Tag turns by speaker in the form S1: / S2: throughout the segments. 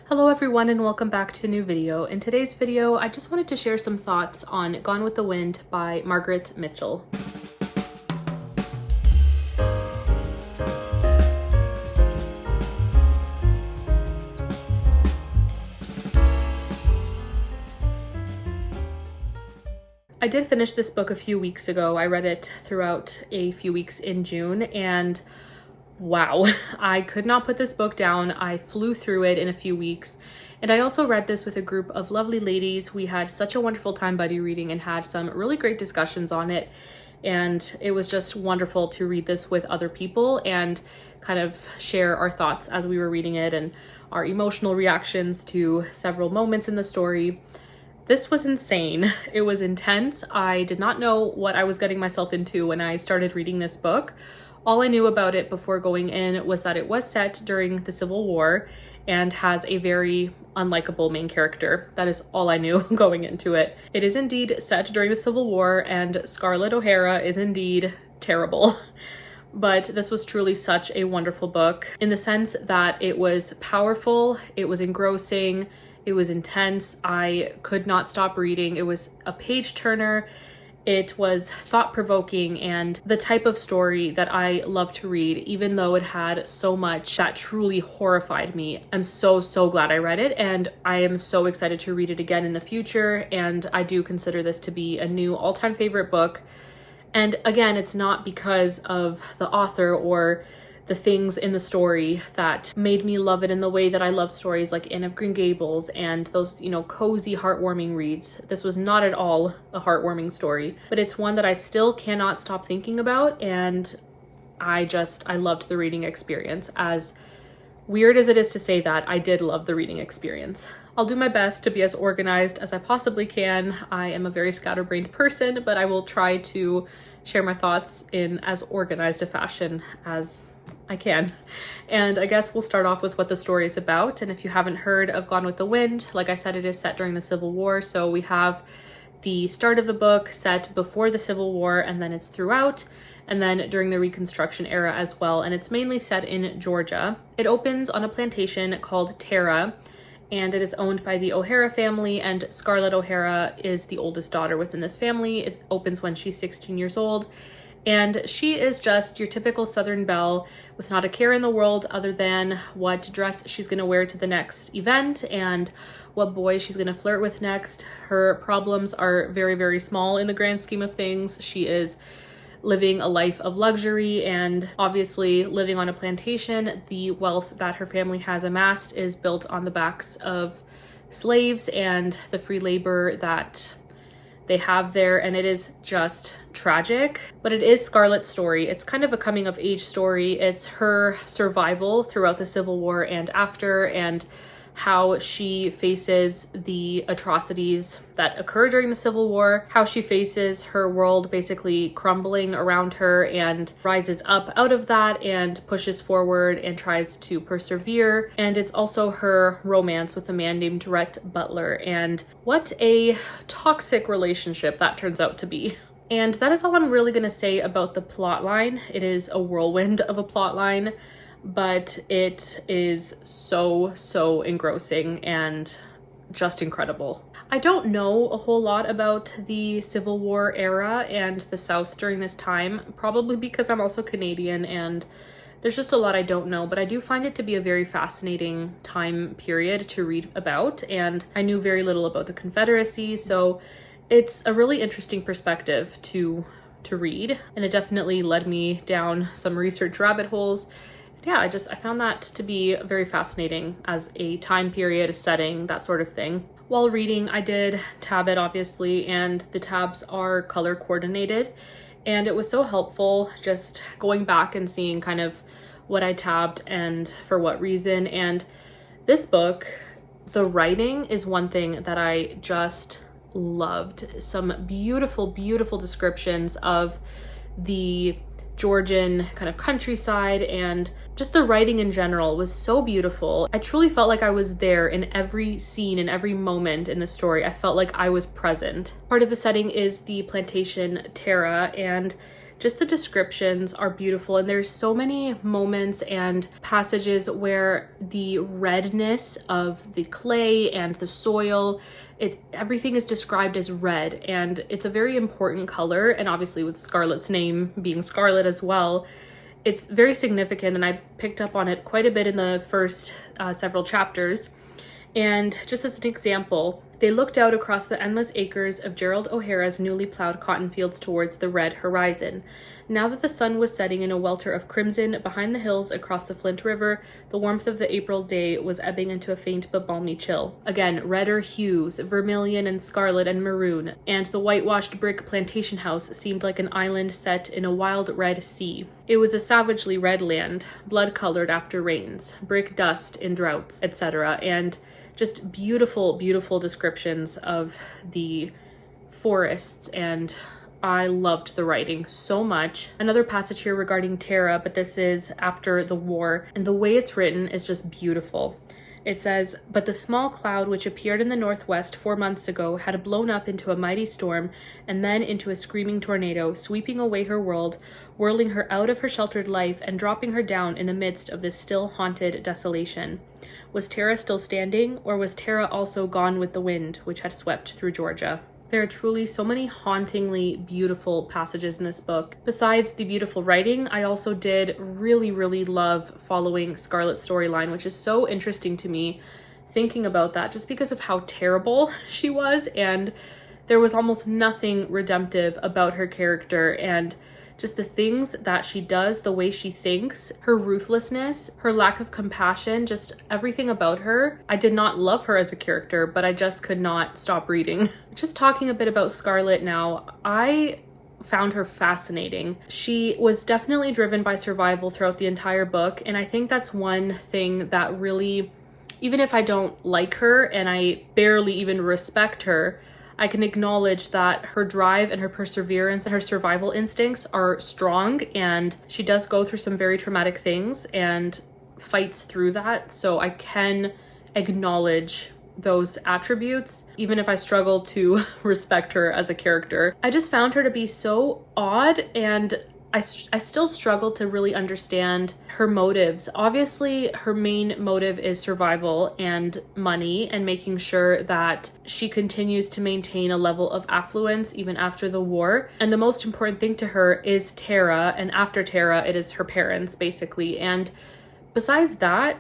S1: Hello everyone and welcome back to a new video. In today's video, I just wanted to share some thoughts on Gone with the Wind by Margaret Mitchell. I did finish this book a few weeks ago. I read it throughout a few weeks in June and wow, I could not put this book down. I flew through it in a few weeks. And I also read this with a group of lovely ladies. We had such a wonderful time buddy reading and had some really great discussions on it. And it was just wonderful to read this with other people and kind of share our thoughts as we were reading it and our emotional reactions to several moments in the story. This was insane. It was intense. I did not know what I was getting myself into when I started reading this book. All I knew about it before going in was that it was set during the Civil War and has a very unlikable main character. That is all I knew going into it. It is indeed set during the Civil War and Scarlett O'Hara is indeed terrible. But this was truly such a wonderful book in the sense that it was powerful, it was engrossing, it was intense. I could not stop reading. It was a page turner. It was thought-provoking and the type of story that I love to read, even though it had so much that truly horrified me. I'm so glad I read it, and I am so excited to read it again in the future, and I do consider this to be a new all-time favorite book. And again, it's not because of the author or the things in the story that made me love it in the way that I love stories like Anne of Green Gables and those, cozy, heartwarming reads. This was not at all a heartwarming story, but it's one that I still cannot stop thinking about, and I loved the reading experience. As weird as it is to say that, I did love the reading experience. I'll do my best to be as organized as I possibly can. I am a very scatterbrained person, but I will try to share my thoughts in as organized a fashion as I can. And I guess we'll start off with what the story is about. And if you haven't heard of Gone with the Wind, like I said, it is set during the Civil War. So we have the start of the book set before the Civil War, and then it's throughout, and then during the Reconstruction era as well. And it's mainly set in Georgia. It opens on a plantation called Tara, and it is owned by the O'Hara family, and Scarlett O'Hara is the oldest daughter within this family. It opens when she's 16 years old. And she is just your typical Southern belle with not a care in the world other than what dress she's going to wear to the next event and what boy she's going to flirt with next. Her problems are very small in the grand scheme of things. She is living a life of luxury and obviously living on a plantation. The wealth that her family has amassed is built on the backs of slaves and the free labor that they have there, and it is just tragic. But it is Scarlett's story. It's kind of a coming of age story. It's her survival throughout the Civil War and after, and how she faces the atrocities that occur during the Civil War, how she faces her world basically crumbling around her and rises up out of that and pushes forward and tries to persevere. And it's also her romance with a man named Rhett Butler, and what a toxic relationship that turns out to be. And that is all I'm really going to say about the plot line. It is a whirlwind of a plot line, but it is so engrossing and just incredible. I don't know a whole lot about the Civil War era and the South during this time, probably because I'm also Canadian and there's just a lot I don't know, but I do find it to be a very fascinating time period to read about, and I knew very little about the Confederacy, so it's a really interesting perspective to read, and it definitely led me down some research rabbit holes. Yeah, I found that to be very fascinating as a time period, a setting, that sort of thing. While reading, I did tab it obviously, and the tabs are color coordinated, and it was so helpful just going back and seeing kind of what I tabbed and for what reason. And this book, the writing is one thing that I just loved. Some beautiful descriptions of the Georgian kind of countryside, and just the writing in general was so beautiful. I truly felt like I was there in every scene, in every moment in the story. I felt like I was present. Part of the setting is the plantation Tara, and Just the descriptions are beautiful, and there's so many moments and passages where the redness of the clay and the soil, everything is described as red, and it's a very important color. And obviously with Scarlett's name being Scarlett as well, it's very significant, and I picked up on it quite a bit in the first several chapters. And just as an example, they looked out across the endless acres of Gerald O'Hara's newly plowed cotton fields towards the red horizon. Now that the sun was setting in a welter of crimson behind the hills across the Flint River, the warmth of the April day was ebbing into a faint but balmy chill. Again, redder hues, vermilion and scarlet and maroon, and the whitewashed brick plantation house seemed like an island set in a wild red sea. It was a savagely red land, blood-colored after rains, brick dust in droughts, etc., and just beautiful, beautiful descriptions of the forests, and I loved the writing so much. Another passage here regarding Tara, but this is after the war, and the way it's written is just beautiful. It says, "But the small cloud which appeared in the northwest 4 months ago had blown up into a mighty storm and then into a screaming tornado, sweeping away her world, whirling her out of her sheltered life and dropping her down in the midst of this still haunted desolation. Was Tara still standing, or was Tara also gone with the wind which had swept through Georgia?" There are truly so many hauntingly beautiful passages in this book. Besides the beautiful writing, I also did really, really love following Scarlett's storyline, which is so interesting to me thinking about that, just because of how terrible she was, and there was almost nothing redemptive about her character, and just the things that she does, the way she thinks, her ruthlessness, her lack of compassion, just everything about her. I did not love her as a character, but I just could not stop reading. Just talking a bit about Scarlett now, I found her fascinating. She was definitely driven by survival throughout the entire book, and I think that's one thing that really, even if I don't like her and I barely even respect her, I can acknowledge that her drive and her perseverance and her survival instincts are strong, and she does go through some very traumatic things and fights through that. So I can acknowledge those attributes, even if I struggle to respect her as a character. I just found her to be so odd, and I still struggle to really understand her motives. Obviously, her main motive is survival and money and making sure that she continues to maintain a level of affluence even after the war. And the most important thing to her is Tara, and after Tara, it is her parents, basically. And besides that,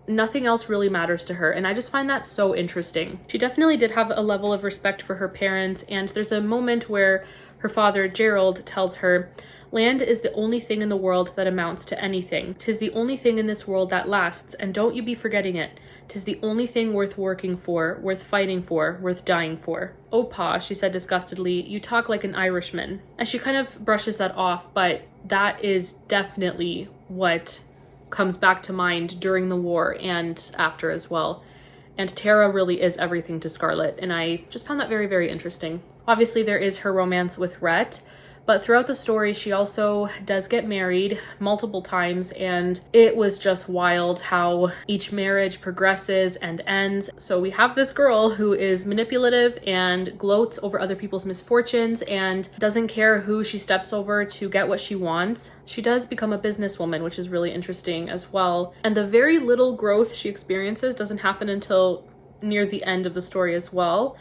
S1: nothing else really matters to her, and I just find that so interesting. She definitely did have a level of respect for her parents, and there's a moment where her father, Gerald, tells her, "Land is the only thing in the world that amounts to anything. 'Tis the only thing in this world that lasts, and don't you be forgetting it. 'Tis the only thing worth working for, worth fighting for, worth dying for." "Oh, Pa," she said disgustedly, "you talk like an Irishman." And she kind of brushes that off, but that is definitely what comes back to mind during the war and after as well. And Tara really is everything to Scarlett, and I just found that very, very interesting. Obviously, there is her romance with Rhett, but throughout the story, she also does get married multiple times, and it was just wild how each marriage progresses and ends. So we have this girl who is manipulative and gloats over other people's misfortunes and doesn't care who she steps over to get what she wants. She does become a businesswoman, which is really interesting as well. And the very little growth she experiences doesn't happen until near the end of the story as well.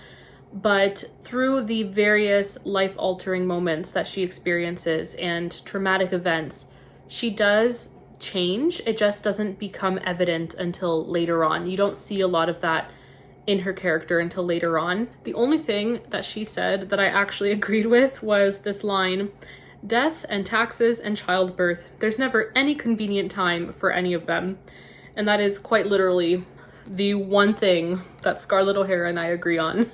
S1: But through the various life-altering moments that she experiences and traumatic events, she does change. It just doesn't become evident until later on. You don't see a lot of that in her character until later on. The only thing that she said that I actually agreed with was this line, "Death and taxes and childbirth. There's never any convenient time for any of them." And that is quite literally the one thing that Scarlett O'Hara and I agree on.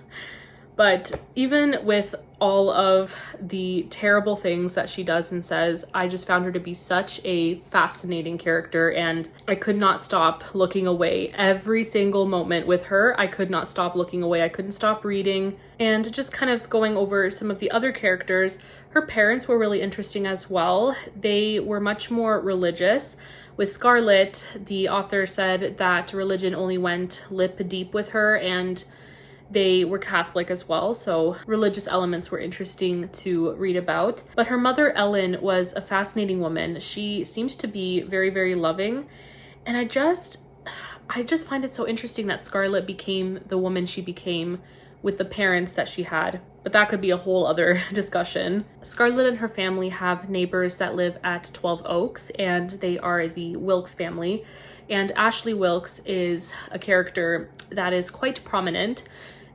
S1: But even with all of the terrible things that she does and says, I just found her to be such a fascinating character, and I could not stop looking away. Every single moment with her, I could not stop looking away. I couldn't stop reading. And just kind of going over some of the other characters, her parents were really interesting as well. They were much more religious. With Scarlett, the author said that religion only went lip deep with her, and They were Catholic as well, so religious elements were interesting to read about. But her mother, Ellen, was a fascinating woman. She seemed to be very, very loving. And I just find it so interesting that Scarlett became the woman she became with the parents that she had. But that could be a whole other discussion. Scarlett and her family have neighbors that live at 12 Oaks, and they are the Wilkes family. And Ashley Wilkes is a character that is quite prominent,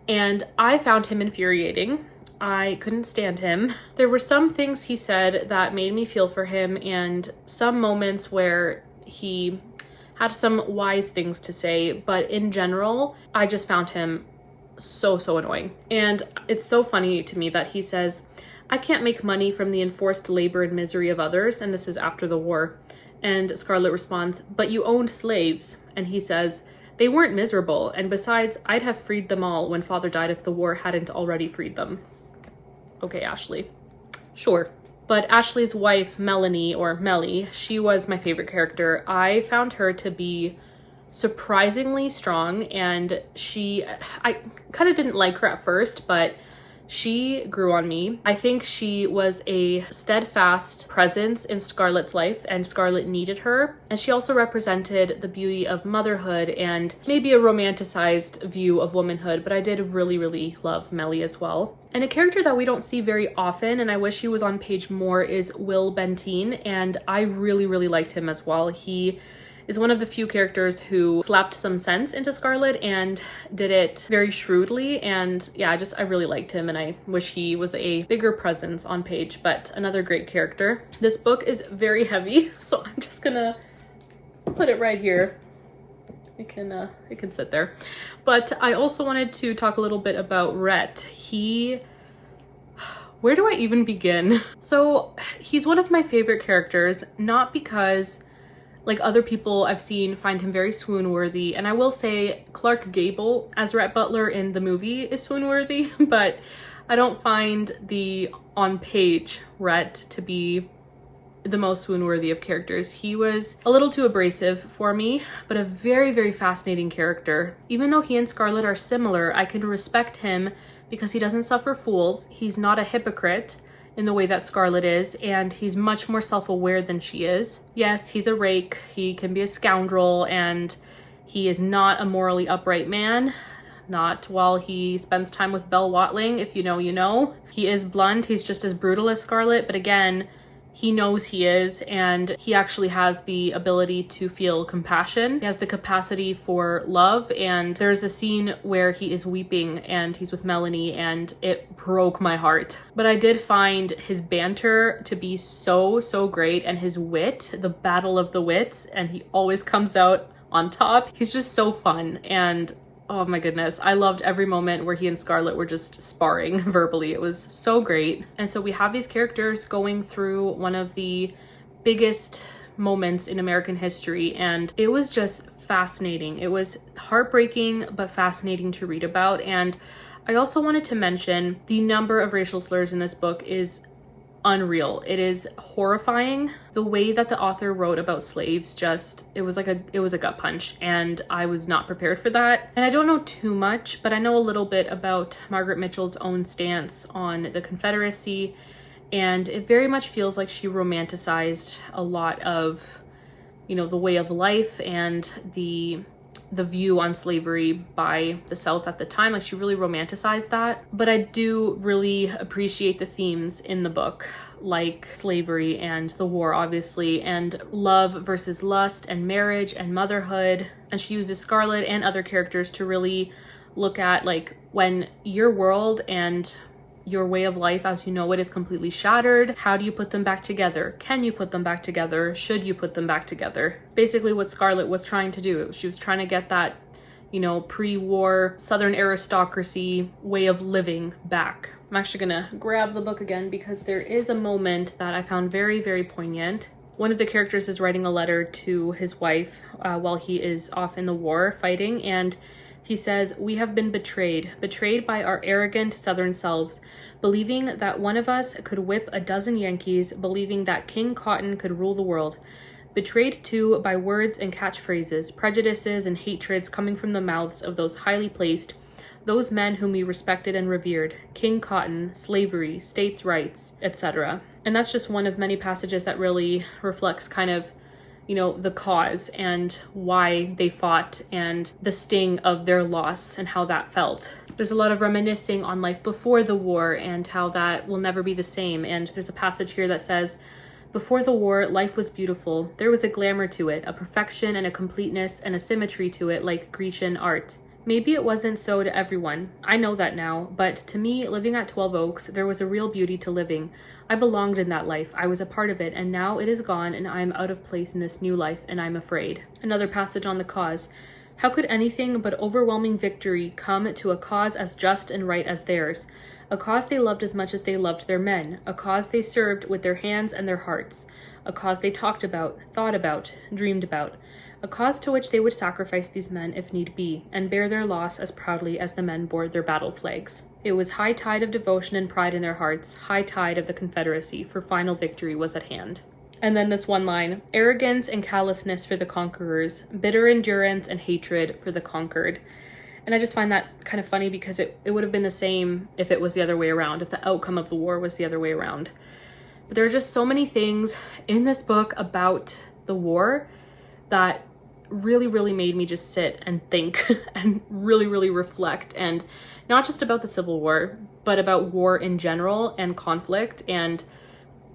S1: and I found him infuriating. I couldn't stand him. There were some things he said that made me feel for him, and some moments where he had some wise things to say, but in general, I just found him so annoying. And it's so funny to me that he says, "I can't make money from the enforced labor and misery of others," and this is after the war. And Scarlett responds, "But you owned slaves." And he says, "They weren't miserable, and besides, I'd have freed them all when father died if the war hadn't already freed them." Okay, Ashley. Sure. But Ashley's wife, Melanie, or Melly, she was my favorite character. I found her to be surprisingly strong, and I kind of didn't like her at first, but she grew on me. I think she was a steadfast presence in Scarlett's life, and Scarlett needed her. And she also represented the beauty of motherhood and maybe a romanticized view of womanhood, but I did really love Melly as well. And a character that we don't see very often, and I wish he was on page more, is Will Benteen, and I really liked him as well. He is one of the few characters who slapped some sense into Scarlett and did it very shrewdly. And yeah, I really liked him, and I wish he was a bigger presence on page, but another great character. This book is very heavy, so I'm just gonna put it right here. It can sit there. But I also wanted to talk a little bit about Rhett. Where do I even begin? So he's one of my favorite characters, not because like other people I've seen find him very swoon-worthy. And I will say Clark Gable as Rhett Butler in the movie is swoon-worthy, but I don't find the on-page Rhett to be the most swoon-worthy of characters. He was a little too abrasive for me, but a very fascinating character. Even though he and Scarlett are similar, I can respect him because he doesn't suffer fools. He's not a hypocrite in the way that Scarlett is, and he's much more self-aware than she is. Yes, he's a rake, he can be a scoundrel, and he is not a morally upright man. Not while he spends time with Belle Watling. If you know, you know. He is blunt, he's just as brutal as Scarlett, but again, he knows he is, and he actually has the ability to feel compassion. He has the capacity for love, and there's a scene where he is weeping and he's with Melanie, and it broke my heart. But I did find his banter to be so great, and his wit, the battle of the wits, and he always comes out on top. He's just so fun, and oh my goodness, I loved every moment where he and Scarlett were just sparring verbally. It was so great. And so we have these characters going through one of the biggest moments in American history, and it was just fascinating. It was heartbreaking, but fascinating to read about. And I also wanted to mention the number of racial slurs in this book is unreal. It is horrifying. The way that the author wrote about slaves, it was a gut punch, and I was not prepared for that. And I don't know too much, but I know a little bit about Margaret Mitchell's own stance on the Confederacy, and it very much feels like she romanticized a lot of, the way of life and the view on slavery by the South at the time. Like, she really romanticized that. But I do really appreciate the themes in the book, like slavery and the war, obviously, and love versus lust and marriage and motherhood. And she uses Scarlett and other characters to really look at, like, when your world and your way of life as you know it is completely shattered, how do you put them back together? Can you put them back together? Should you put them back together? Basically what Scarlett was trying to do. She was trying to get that, pre-war Southern aristocracy way of living back. I'm actually gonna grab the book again because there is a moment that I found very poignant. One of the characters is writing a letter to his wife while he is off in the war fighting, and he says, "We have been betrayed by our arrogant Southern selves, believing that one of us could whip a dozen Yankees, believing that King Cotton could rule the world. Betrayed too by words and catchphrases, prejudices and hatreds coming from the mouths of those highly placed, those men whom we respected and revered, King Cotton, slavery, states' rights, etc. And that's just one of many passages that really reflects kind of, the cause and why they fought and the sting of their loss and how that felt. There's a lot of reminiscing on life before the war and how that will never be the same. And there's a passage here that says, before the war, life was beautiful. There was a glamour to it, a perfection and a completeness and a symmetry to it like Grecian art. Maybe it wasn't so to everyone. I know that now, but to me, living at 12 Oaks, there was a real beauty to living. I belonged in that life. I was a part of it, and now it is gone, and I am out of place in this new life, and I'm afraid. Another passage on the cause. How could anything but overwhelming victory come to a cause as just and right as theirs? A cause they loved as much as they loved their men. A cause they served with their hands and their hearts. A cause they talked about, thought about, dreamed about. A cause to which they would sacrifice these men if need be, and bear their loss as proudly as the men bore their battle flags. It was high tide of devotion and pride in their hearts, high tide of the Confederacy, for final victory was at hand. And then this one line, arrogance and callousness for the conquerors, bitter endurance and hatred for the conquered. And I just find that kind of funny because it would have been the same if it was the other way around, if the outcome of the war was the other way around. But there are just so many things in this book about the war that really, really made me just sit and think and really, really reflect, and not just about the Civil War, but about war in general and conflict. And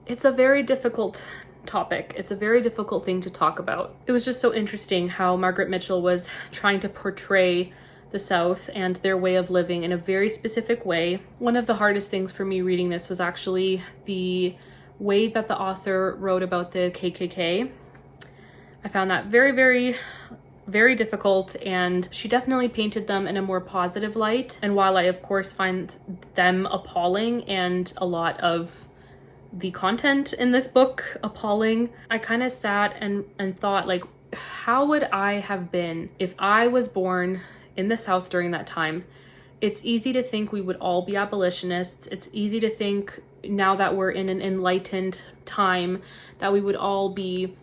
S1: it's a very difficult topic. It's a very difficult thing to talk about. It was just so interesting how Margaret Mitchell was trying to portray the South and their way of living in a very specific way. One of the hardest things for me reading this was actually the way that the author wrote about the KKK. I found that very, very, very difficult, and she definitely painted them in a more positive light. And while I, of course, find them appalling and a lot of the content in this book appalling, I kind of sat and thought, like, how would I have been if I was born in the South during that time? It's easy to think we would all be abolitionists. It's easy to think now that we're in an enlightened time that we would all be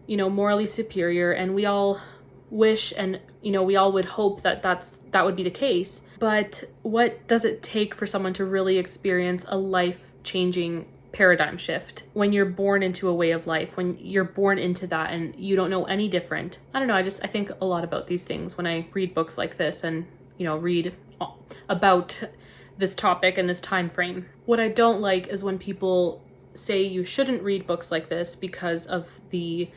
S1: morally superior, and we all wish and we all would hope that that would be the case. But what does it take for someone to really experience a life-changing paradigm shift when you're born into a way of life, when you're born into that and you don't know any different? I don't know, I think a lot about these things when I read books like this and read about this topic and this time frame. What I don't like is when people say you shouldn't read books like this because of the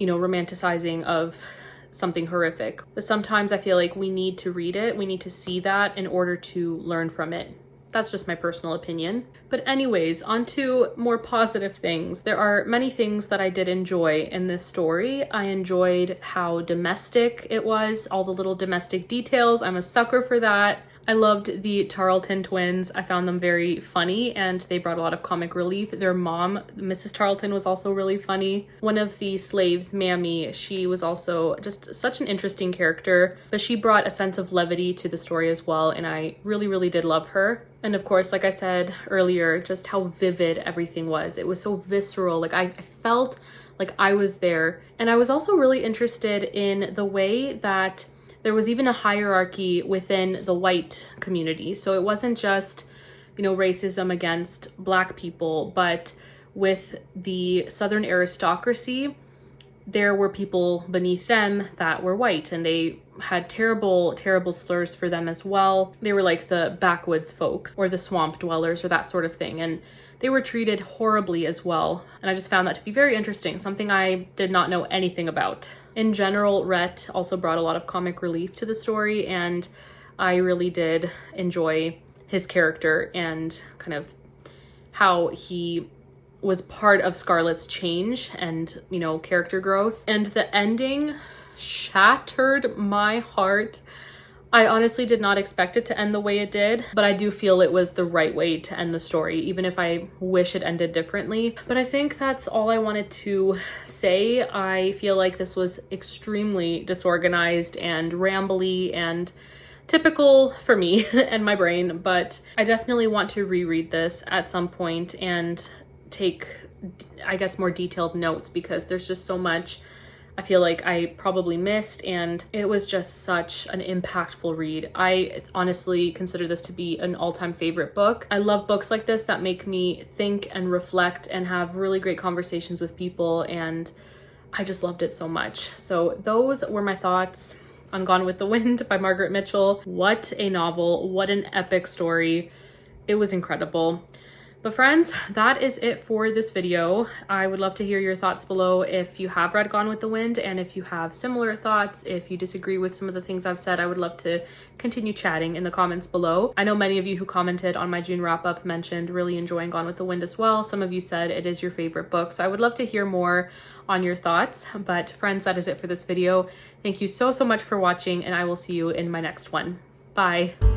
S1: romanticizing of something horrific. But sometimes I feel like we need to read it, we need to see that in order to learn from it. That's just my personal opinion. But anyways, on to more positive things. There are many things that I did enjoy in this story. I enjoyed how domestic it was, all the little domestic details. I'm a sucker for that. I loved the Tarleton twins. I found them very funny and they brought a lot of comic relief. Their mom, Mrs. Tarleton, was also really funny. One of the slaves, Mammy, she was also just such an interesting character, but she brought a sense of levity to the story as well, and I really, really did love her. And of course, like I said earlier, just how vivid everything was. It was so visceral. Like I felt like I was there. And I was also really interested in the way that there was even a hierarchy within the white community. So it wasn't just, racism against Black people, but with the Southern aristocracy, there were people beneath them that were white, and they had terrible, terrible slurs for them as well. They were like the backwoods folks or the swamp dwellers or that sort of thing. And they were treated horribly as well. And I just found that to be very interesting, something I did not know anything about. In general, Rhett also brought a lot of comic relief to the story, and I really did enjoy his character and kind of how he was part of Scarlett's change and, character growth. And the ending shattered my heart. I honestly did not expect it to end the way it did, but I do feel it was the right way to end the story, even if I wish it ended differently. But I think that's all I wanted to say. I feel like this was extremely disorganized and rambly and typical for me and my brain, but I definitely want to reread this at some point and take, I guess, more detailed notes, because there's just so much I feel like I probably missed, and it was just such an impactful read. I honestly consider this to be an all-time favorite book. I love books like this that make me think and reflect and have really great conversations with people, and I just loved it so much. So those were my thoughts on Gone with the Wind by Margaret Mitchell. What a novel, what an epic story. It was incredible. But friends, that is it for this video. I would love to hear your thoughts below if you have read Gone with the Wind, and if you have similar thoughts, if you disagree with some of the things I've said, I would love to continue chatting in the comments below. I know many of you who commented on my June wrap-up mentioned really enjoying Gone with the Wind as well. Some of you said it is your favorite book, so I would love to hear more on your thoughts. But friends, that is it for this video. Thank you so much for watching, and I will see you in my next one. Bye.